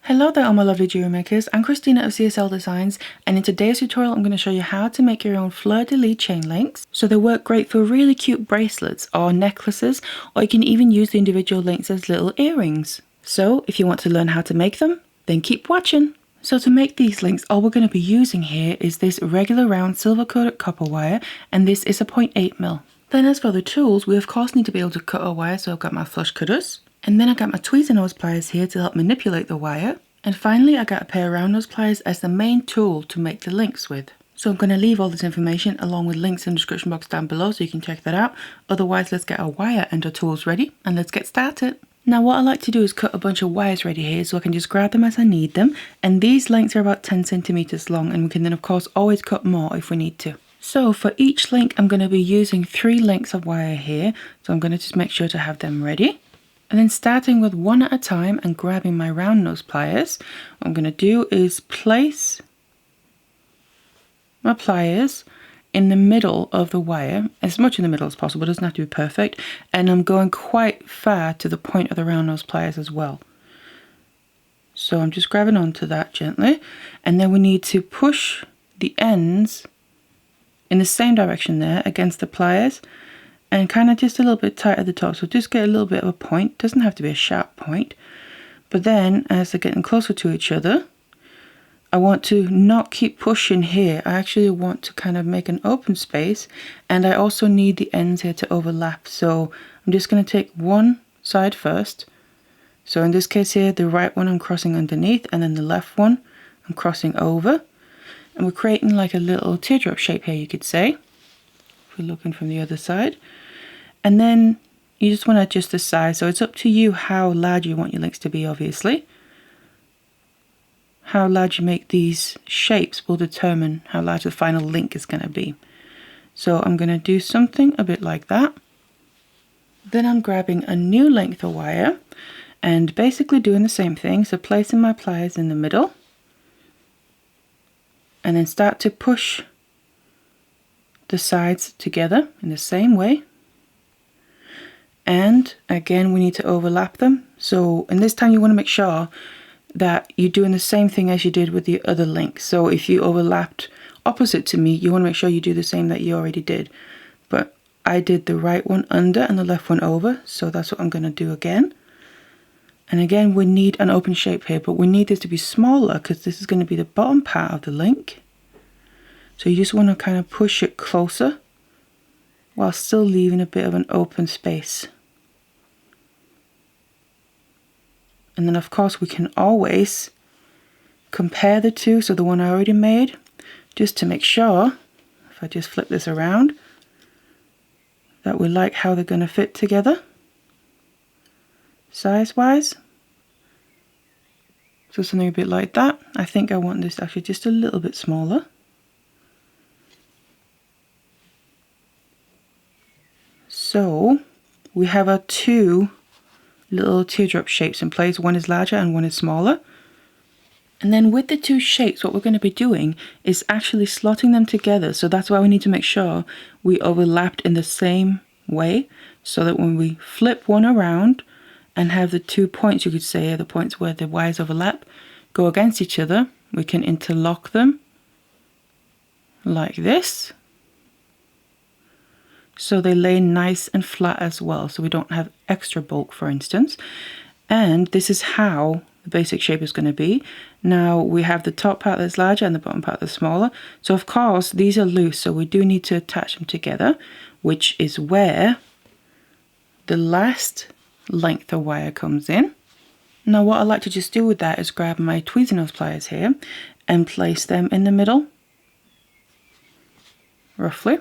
Hello there all my lovely jewelry makers, I'm Christina of CSLdesigns, and in today's tutorial I'm going to show you how to make your own Fleur De Lis chain links. So they work great for really cute bracelets or necklaces, or you can even use the individual links as little earrings. So if you want to learn how to make them, then keep watching. So to make these links, all we're going to be using here is this regular round silver coated copper wire, and this is a 0.8mm. Then as for the tools, we of course need to be able to cut our wire, so I've got my flush cutters. And then I got my tweezer nose pliers here to help manipulate the wire. And finally I got a pair of round nose pliers as the main tool to make the links with. So I'm going to leave all this information along with links in the description box down below so you can check that out. Otherwise, let's get our wire and our tools ready and let's get started. Now what I like to do is cut a bunch of wires ready here so I can just grab them as I need them. And these lengths are about 10 centimeters long, and we can then of course always cut more if we need to. So for each link I'm going to be using 3 lengths of wire here. So I'm going to just make sure to have them ready. And then starting with one at a time and grabbing my round nose pliers, what I'm going to do is place my pliers in the middle of the wire, as much in the middle as possible, it doesn't have to be perfect, and I'm going quite far to the point of the round nose pliers as well. So I'm just grabbing onto that gently, and then we need to push the ends in the same direction there against the pliers, and kind of just a little bit tight at the top, so just get a little bit of a point. Doesn't have to be a sharp point, but then as they're getting closer to each other, I want to not keep pushing here. I actually want to kind of make an open space, and I also need the ends here to overlap. So I'm just going to take one side first. So in this case here, the right one I'm crossing underneath, and then the left one I'm crossing over, and we're creating like a little teardrop shape here, you could say, if we're looking from the other side. And then you just want to adjust the size, so it's up to you how large you want your links to be. Obviously, how large you make these shapes will determine how large the final link is going to be. So I'm going to do something a bit like that. Then I'm grabbing a new length of wire and basically doing the same thing, so placing my pliers in the middle and then start to push the sides together in the same way. And again, we need to overlap them. So in this time you want to make sure that you're doing the same thing as you did with the other link. So if you overlapped opposite to me, you want to make sure you do the same that you already did. But I did the right one under and the left one over, so that's what I'm going to do again. And again, we need an open shape here, but we need this to be smaller because this is going to be the bottom part of the link. So you just want to kind of push it closer while still leaving a bit of an open space. And then of course we can always compare the two, so the one I already made, just to make sure, if I just flip this around, that we like how they're going to fit together size wise. So something a bit like that. I think I want this actually just a little bit smaller. So we have our 2 little teardrop shapes in place. One is larger and one is smaller. And then with the 2 shapes, what we're going to be doing is actually slotting them together. So that's why we need to make sure we overlapped in the same way, so that when we flip one around and have the 2 points, you could say, the points where the wires overlap, go against each other, we can interlock them like this. So they lay nice and flat as well, so we don't have extra bulk, for instance. And this is how the basic shape is going to be. Now we have the top part that's larger and the bottom part that's smaller. So of course these are loose, so we do need to attach them together, which is where the last length of wire comes in. Now what I like to just do with that is grab my tweezer nose pliers here and place them in the middle, roughly.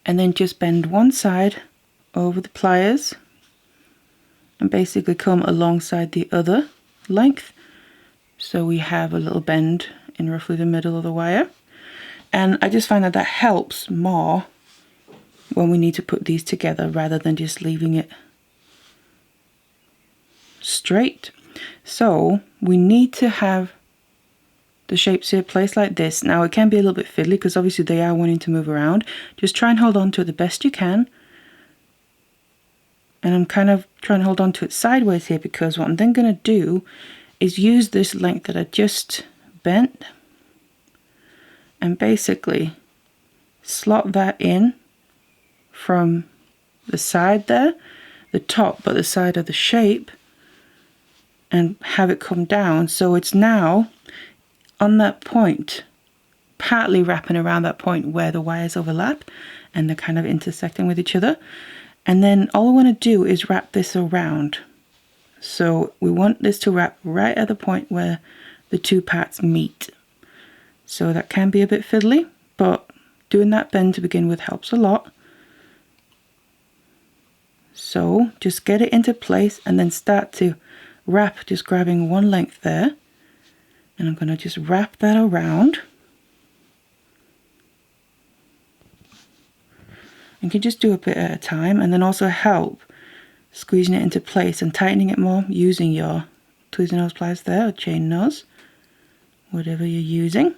And then just bend one side over the pliers and basically come alongside the other length. So we have a little bend in roughly the middle of the wire. And I just find that that helps more when we need to put these together rather than just leaving it straight. So we need to have the shapes here placed like this. Now it can be a little bit fiddly because obviously they are wanting to move around. Just try and hold on to it the best you can. And I'm kind of trying to hold on to it sideways here, because what I'm then going to do is use this length that I just bent and basically slot that in from the side there, the top but the side of the shape, and have it come down so it's now on that point, partly wrapping around that point where the wires overlap and they're kind of intersecting with each other. And then all I want to do is wrap this around. So we want this to wrap right at the point where the two parts meet. So that can be a bit fiddly, but doing that bend to begin with helps a lot. So just get it into place and then start to wrap, just grabbing one length there. And I'm going to just wrap that around. You can just do a bit at a time, and then also help squeezing it into place and tightening it more using your tweezers nose pliers there, or chain nose, whatever you're using.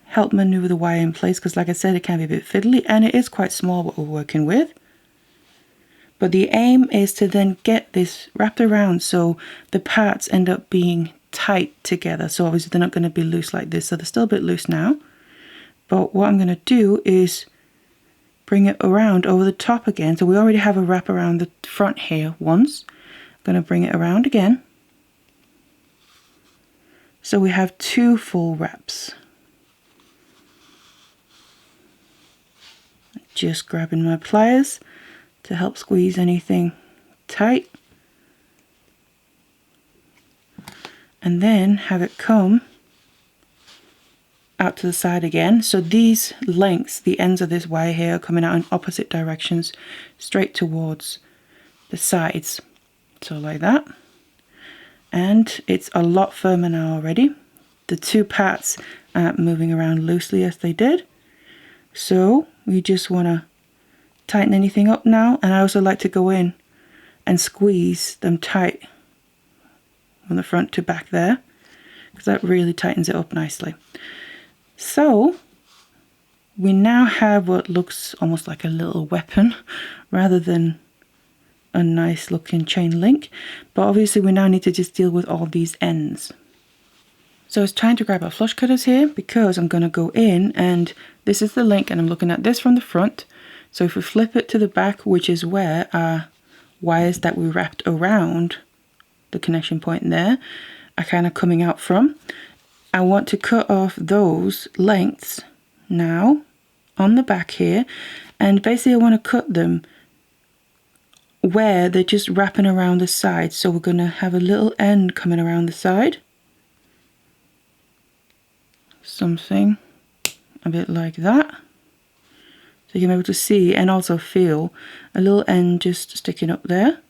Help maneuver the wire in place because, like I said, it can be a bit fiddly and it is quite small what we're working with. But the aim is to then get this wrapped around so the parts end up being tight together. So obviously they're not going to be loose like this, so they're still a bit loose now. But what I'm going to do is bring it around over the top again. So we already have a wrap around the front here once. I'm going to bring it around again. So we have two full wraps. Just grabbing my pliers to help squeeze anything tight. And then have it come out to the side again. So these lengths, the ends of this wire here, are coming out in opposite directions, straight towards the sides. So like that. And it's a lot firmer now already. The two parts aren't moving around loosely as they did. So we just want to tighten anything up now. And I also like to go in and squeeze them tight from the front to back there, because that really tightens it up nicely. So we now have what looks almost like a little weapon rather than a nice looking chain link. But obviously we now need to just deal with all these ends. So it's time to grab our flush cutters here, because I'm going to go in, and this is the link and I'm looking at this from the front. So if we flip it to the back, which is where our wires that we wrapped around the connection point there are kind of coming out from, I want to cut off those lengths now on the back here, and basically I want to cut them where they're just wrapping around the side. So we're going to have a little end coming around the side, something a bit like that, so you're able to see and also feel a little end just sticking up there.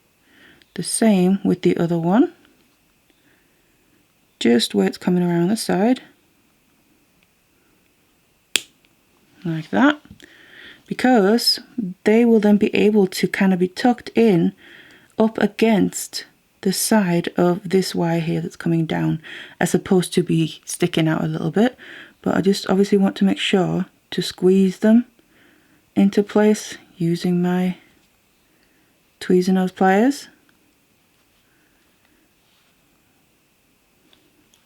The same with the other one, just where it's coming around the side, like that, because they will then be able to kind of be tucked in up against the side of this wire here that's coming down, as opposed to be sticking out a little bit. But I just obviously want to make sure to squeeze them into place using my tweezer nose pliers,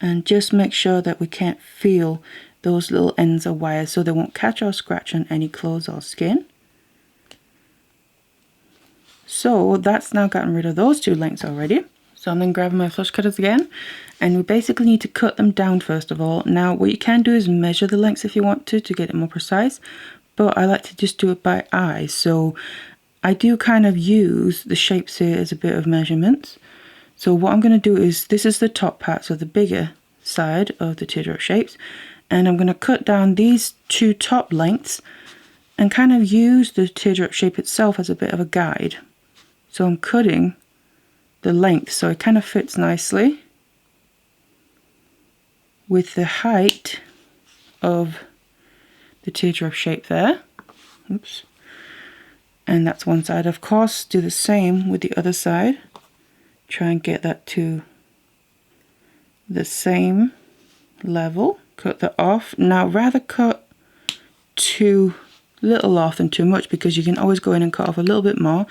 and just make sure that we can't feel those little ends of wires so they won't catch or scratch on any clothes or skin. So that's now gotten rid of those two lengths already. So I'm then grabbing my flush cutters again, and we basically need to cut them down first of all. Now what you can do is measure the lengths if you want to get it more precise, but I like to just do it by eye. So I do kind of use the shapes here as a bit of measurements. So what I'm going to do is, this is the top part, so the bigger side of the teardrop shapes, and I'm going to cut down these two top lengths and kind of use the teardrop shape itself as a bit of a guide. So I'm cutting the length so it kind of fits nicely with the height of the teardrop shape there. Oops. And that's one side. Of course, do the same with the other side. Try and get that to the same level. Cut that off. Now rather cut too little off than too much, because you can always go in and cut off a little bit more.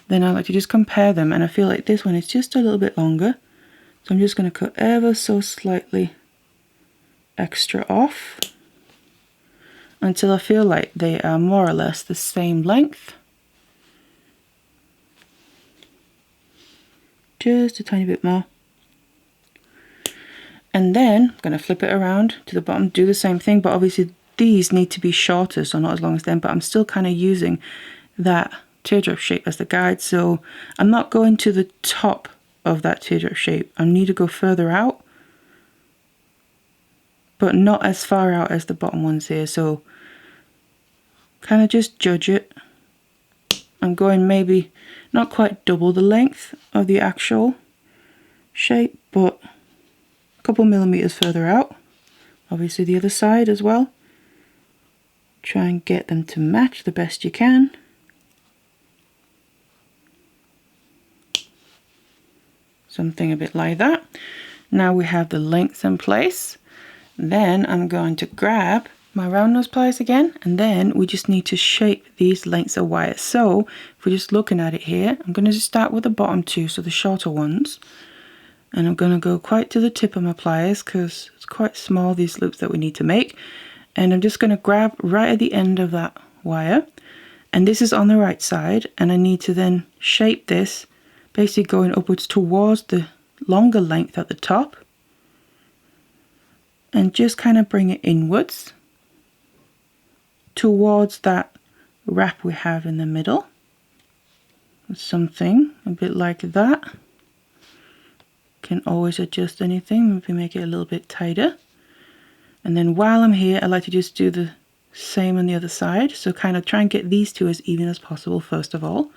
Then I like to just compare them, and I feel like this one is just a little bit longer. So I'm just going to cut ever so slightly extra off until I feel like they are more or less the same length. Just a tiny bit more. And then I'm going to flip it around to the bottom, do the same thing, but obviously these need to be shorter, so not as long as them, but I'm still kind of using that teardrop shape as the guide, so I'm not going to the top of that teardrop shape. I need to go further out, but not as far out as the bottom ones here, so kind of just judge it. I'm going maybe not quite double the length of the actual shape, but a couple millimeters further out. Obviously the other side as well. Try and get them to match the best you can. Something a bit like that. Now we have the lengths in place. Then I'm going to grab my round nose pliers again, and then we just need to shape these lengths of wire. So if we're just looking at it here, I'm going to just start with the bottom two, so the shorter ones, and I'm going to go quite to the tip of my pliers because it's quite small, these loops that we need to make. And I'm just going to grab right at the end of that wire, and this is on the right side, and I need to then shape this basically going upwards towards the longer length at the top, and just kind of bring it inwards towards that wrap we have in the middle. Something a bit like that. Can always adjust anything, maybe make it a little bit tighter. And then while I'm here, I like to just do the same on the other side. So kind of try and get these two as even as possible first of all.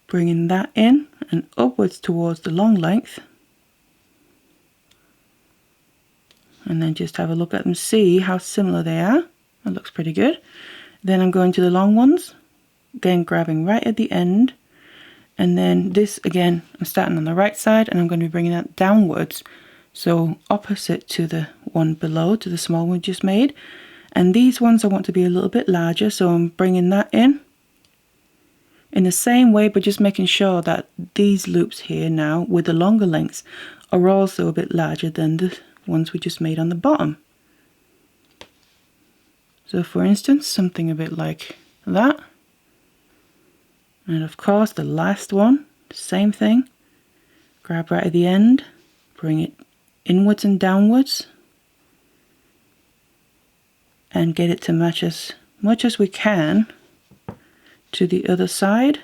Bringing that in and upwards towards the long length. And then just have a look at them, see how similar they are. That looks pretty good. Then I'm going to the long ones, again grabbing right at the end. And then this again, I'm starting on the right side and I'm going to be bringing that downwards. So opposite to the one below, to the small one we just made. And these ones I want to be a little bit larger, so I'm bringing that in the same way, but just making sure that these loops here now with the longer lengths are also a bit larger than the ones we just made on the bottom. So for instance, something a bit like that. And of course the last one, same thing. Grab right at the end, bring it inwards and downwards, and get it to match as much as we can to the other side.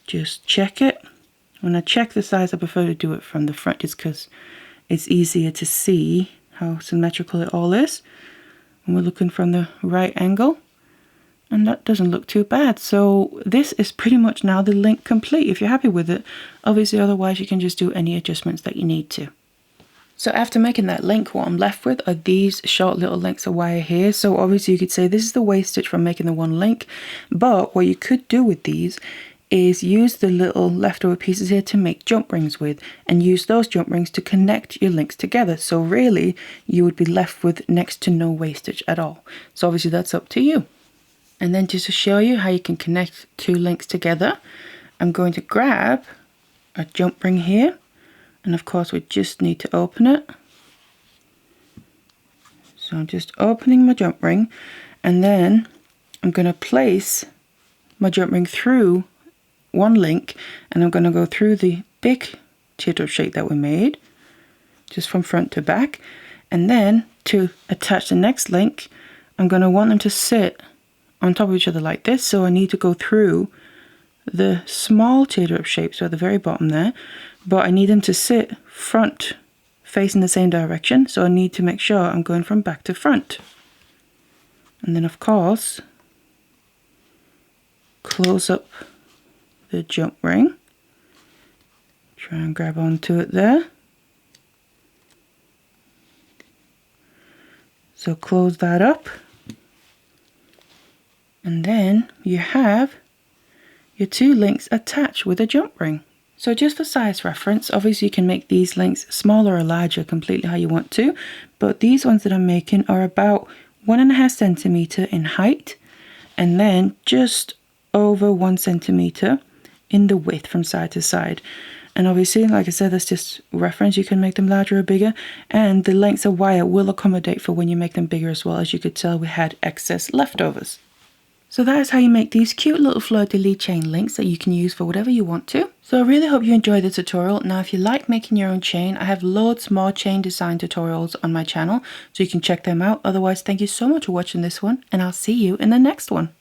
Just check it. When I check the size, I prefer to do it from the front just because it's easier to see how symmetrical it all is. And we're looking from the right angle. And that doesn't look too bad. So this is pretty much now the link complete if you're happy with it. Obviously, otherwise you can just do any adjustments that you need to. So after making that link, what I'm left with are these short little lengths of wire here. So obviously you could say this is the waist stitch from making the one link. But what you could do with these is use the little leftover pieces here to make jump rings with, and use those jump rings to connect your links together. So really you would be left with next to no waist stitch at all. So obviously that's up to you. And then just to show you how you can connect two links together, I'm going to grab a jump ring here, and of course we just need to open it. So I'm just opening my jump ring, and then I'm going to place my jump ring through one link, and I'm going to go through the big teardrop shape that we made, just from front to back. And then to attach the next link, I'm going to want them to sit on top of each other like this. So I need to go through the small teardrop shape, so at the very bottom there, but I need them to sit front facing the same direction. So I need to make sure I'm going from back to front. And then of course, close up the jump ring. Try and grab onto it there. So close that up. And then you have your two links attached with a jump ring. So just for size reference, obviously you can make these links smaller or larger, completely how you want to, but these ones that I'm making are about 1.5 centimeter in height, and then just over 1 centimeter in the width from side to side. And obviously, like I said, that's just reference. You can make them larger or bigger, and the lengths of wire will accommodate for when you make them bigger as well. As you could tell, we had excess leftovers. So that is how you make these cute little Fleur De Lis chain links that you can use for whatever you want to. So I really hope you enjoyed the tutorial. Now if you like making your own chain, I have loads more chain design tutorials on my channel, so you can check them out. Otherwise, thank you so much for watching this one, and I'll see you in the next one.